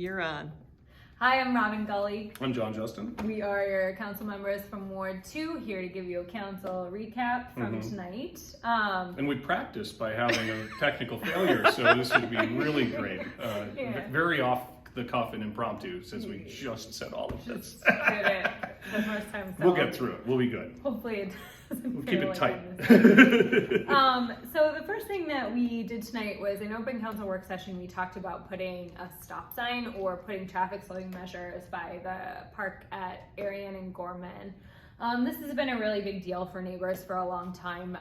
You're on. Hi, I'm Robin Gully. I'm John Justin. We are your council members from Ward 2, here to give you a council recap from tonight. And we practiced by having a technical failure, so this would be really great. Very off the cuff and impromptu, since we just said all of this. Just did it the first time. So We'll get through it. We'll be good. Hopefully it doesn't We'll keep it tight. So the first thing that we did tonight was in open council work session, we talked about putting a stop sign or putting traffic slowing measures by the park at Arian and Gorman. This has been a really big deal for neighbors for a long time.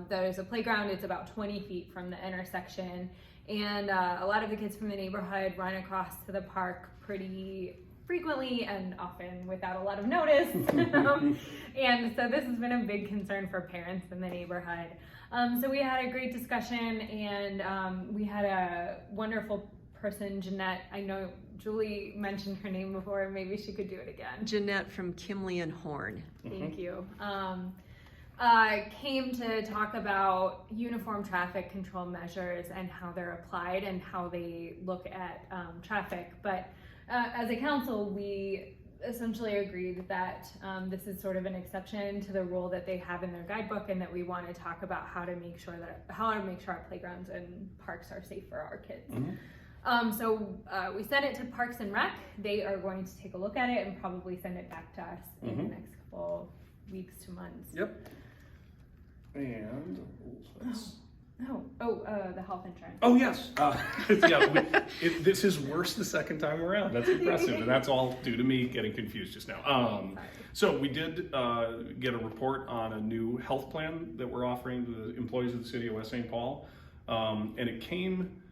There's a playground, it's about 20 feet from the intersection, and a lot of the kids from the neighborhood run across to the park pretty frequently and often without a lot of notice. And so this has been a big concern for parents in the neighborhood. So we had a great discussion, and we had a wonderful person, Jeanette. I know Julie mentioned her name before, maybe she could do it again. Jeanette from Kimley and Horn. Thank you. Came to talk about uniform traffic control measures and how they're applied and how they look at traffic. But as a council, we essentially agreed that this is sort of an exception to the rule that they have in their guidebook, and that we want to talk about how to make sure our playgrounds and parks are safe for our kids. So we sent it to Parks and Rec. They are going to take a look at it and probably send it back to us in the next couple weeks to months. Yep. And the health insurance. oh yes, this is worse the second time around. That's impressive, and that's all due to me getting confused just now. So we did get a report on a new health plan that we're offering to the employees of the city of West St. Paul, and it came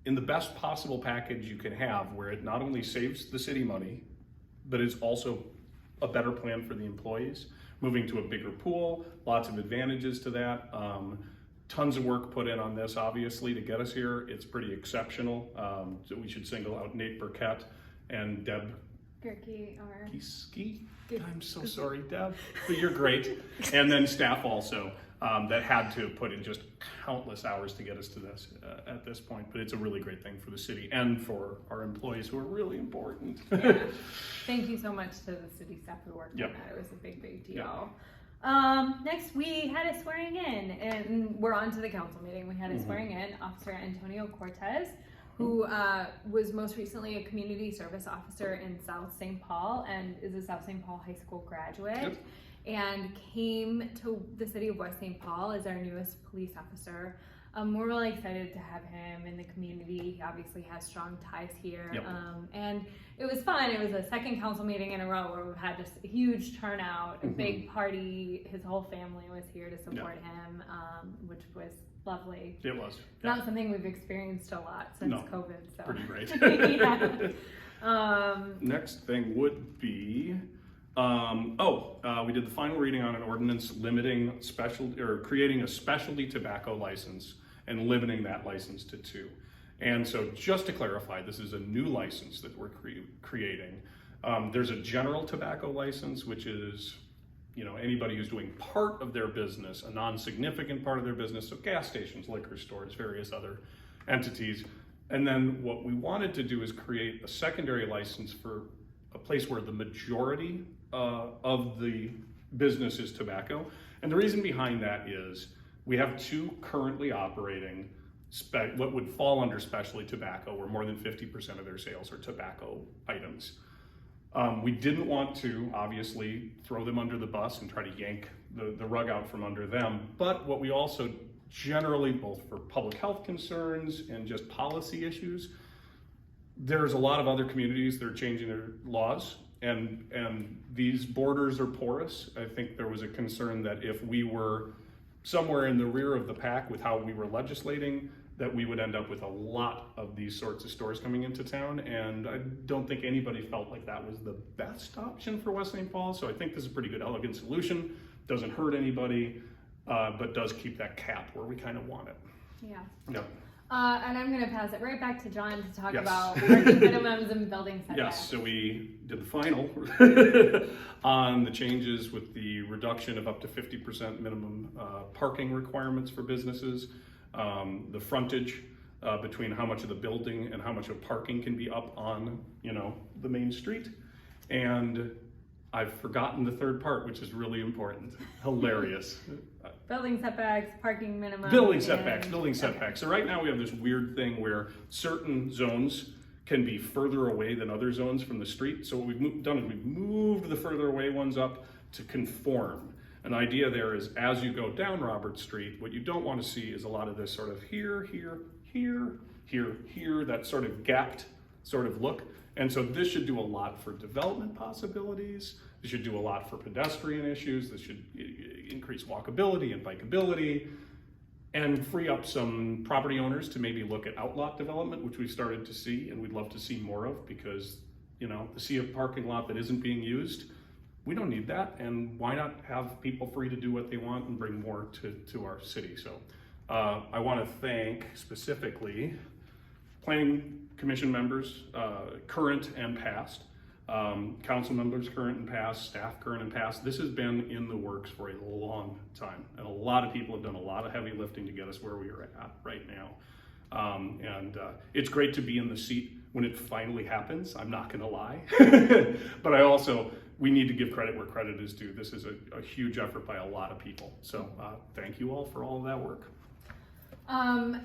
in the best possible package you can have, where it not only saves the city money, but is also a better plan for the employees. Moving to a bigger pool, lots of advantages to that. Tons of work put in on this, obviously, to get us here. It's pretty exceptional. So we should single out Nate Burkett and Deb Giski. I'm so sorry, Deb, but you're great. And then staff also that had to put in just countless hours to get us to this at this point. But it's a really great thing for the city and for our employees, who are really important. Yeah. Thank you so much to the city staff who worked on that. It was a big deal. Next, we had a swearing in, and we're on to the council meeting. We had a swearing in Officer Antonio Cortez, who was most recently a community service officer in South St. Paul and is a South St. Paul High School graduate, and came to the city of West St. Paul as our newest police officer. We're really excited to have him in the community. He obviously has strong ties here. And it was fun. It was the second council meeting in a row where we've had just a huge turnout, a big party. His whole family was here to support him, which was lovely. It was. Not something we've experienced a lot since COVID. So. Pretty great. Yeah. Next thing would be, we did the final reading on an ordinance limiting creating a specialty tobacco license and limiting that license to 2. And so just to clarify, this is a new license that we're creating. There's a general tobacco license, which is, anybody who's doing part of their business, a non-significant part of their business, so gas stations, liquor stores, various other entities. And then what we wanted to do is create a secondary license for a place where the majority of the business is tobacco. And the reason behind that is we have 2 currently operating what would fall under specialty tobacco, where more than 50% of their sales are tobacco items. We didn't want to obviously throw them under the bus and try to yank the rug out from under them, but what we also generally, both for public health concerns and just policy issues, there's a lot of other communities that are changing their laws, and these borders are porous. I think there was a concern that if we were somewhere in the rear of the pack with how we were legislating, that we would end up with a lot of these sorts of stores coming into town, and I don't think anybody felt like that was the best option for West St. Paul. So I think this is a pretty good, elegant solution. Doesn't hurt anybody, but does keep that cap where we kind of want it. Yeah. And I'm going to pass it right back to John to talk about working minimums and building setbacks. Yes, so we did the final on the changes with the reduction of up to 50% minimum parking requirements for businesses, the frontage between how much of the building and how much of parking can be up on, the main street. And I've forgotten the third part, which is really important. Hilarious. Building setbacks, parking minimum. Building setbacks. So right now we have this weird thing where certain zones can be further away than other zones from the street. So what we've done is we've moved the further away ones up to conform. An idea there is as you go down Robert Street, what you don't want to see is a lot of this sort of here, that sort of gapped sort of look. And so this should do a lot for development possibilities. This should do a lot for pedestrian issues. This should increase walkability and bikeability and free up some property owners to maybe look at outlot development, which we've started to see and we'd love to see more of because, to see a parking lot that isn't being used, we don't need that. And why not have people free to do what they want and bring more to our city? So I want to thank specifically Planning Commission members, current and past, council members, current and past, staff, current and past. This has been in the works for a long time, and a lot of people have done a lot of heavy lifting to get us where we are at right now. It's great to be in the seat when it finally happens, I'm not gonna lie. But we need to give credit where credit is due. This is a huge effort by a lot of people. So thank you all for all of that work.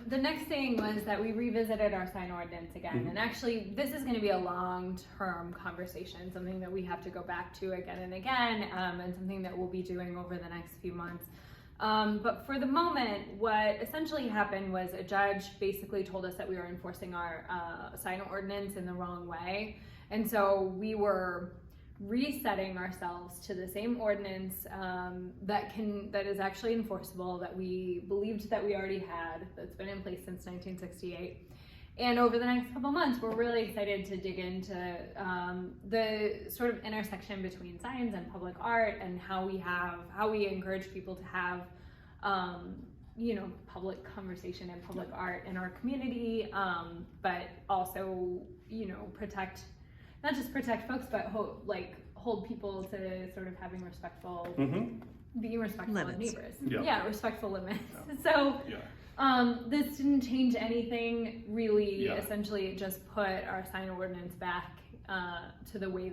The next thing was that we revisited our sign ordinance again. And actually, this is going to be a long-term conversation, something that we have to go back to again and again, and something that we'll be doing over the next few months. But for the moment, what essentially happened was a judge basically told us that we were enforcing our sign ordinance in the wrong way. And so we were resetting ourselves to the same ordinance that is actually enforceable, that we believed that we already had, that's been in place since 1968. And over the next couple months, we're really excited to dig into the sort of intersection between signs and public art, and how we encourage people to have public conversation and public art in our community, but also not just protect folks, but hold people to sort of having being respectful of neighbors. Yeah, respectful limits. So this didn't change anything really. Essentially, it just put our sign ordinance back to the way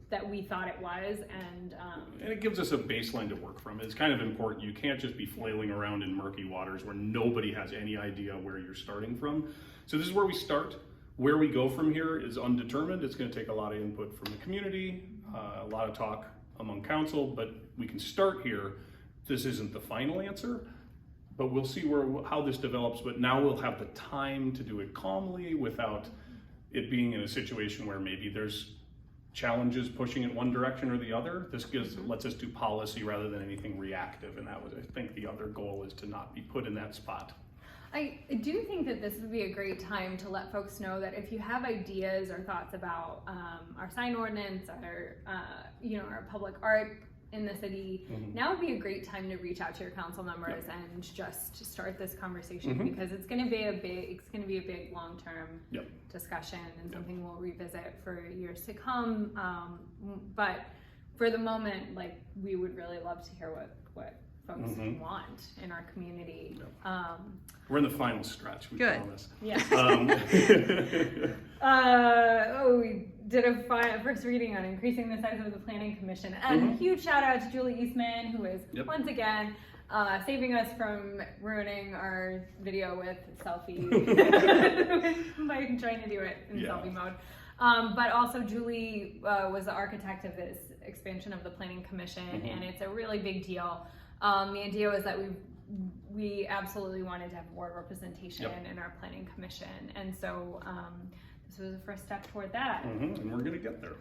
that we thought it was, and it gives us a baseline to work from. It's kind of important. You can't just be flailing around in murky waters where nobody has any idea where you're starting from. So this is where we start. Where we go from here is undetermined. It's going to take a lot of input from the community, a lot of talk among council, but we can start here. This isn't the final answer, but we'll see how this develops. But now we'll have the time to do it calmly without it being in a situation where maybe there's challenges pushing in one direction or the other. This lets us do policy rather than anything reactive, and that was, I think, the other goal, is to not be put in that spot. I do think that this would be a great time to let folks know that if you have ideas or thoughts about our sign ordinance, our public art in the city, now would be a great time to reach out to your council members and just start this conversation, because it's going to be a big long-term discussion, and something we'll revisit for years to come. But for the moment, we would really love to hear what folks want in our community. We're in the final stretch. We promise. Yeah. We did a first reading on increasing the size of the Planning Commission, and a huge shout out to Julie Eastman, who is once again saving us from ruining our video with selfie by trying to do it in selfie mode. But also Julie was the architect of this expansion of the Planning Commission, and it's a really big deal. The idea was that we absolutely wanted to have board representation in our Planning Commission, and so this was the first step toward that. And we're gonna get there.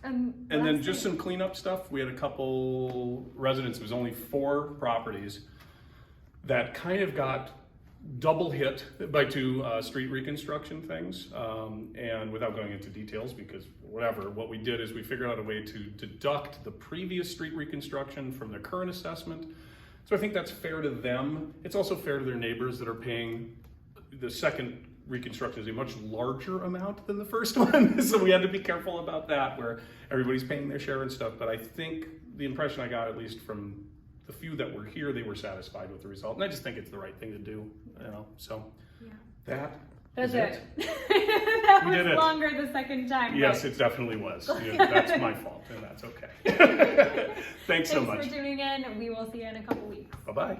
And then just some cleanup stuff. We had a couple residents. It was only 4 properties that kind of got double hit by 2 street reconstruction things, and without going into details, because what we did is we figured out a way to deduct the previous street reconstruction from their current assessment. So I think that's fair to them. It's also fair to their neighbors that are paying. The second reconstruction is a much larger amount than the first one, so we had to be careful about that, where everybody's paying their share and stuff. But I think the impression I got, at least from the few that were here, they were satisfied with the result. And I just think it's the right thing to do, you know, so that That's is it. That We was did it. longer the second time. Yes, but it definitely was. Yeah, that's my fault, and that's okay. Thanks so much. Thanks for tuning in. We will see you in a couple weeks. Bye-bye.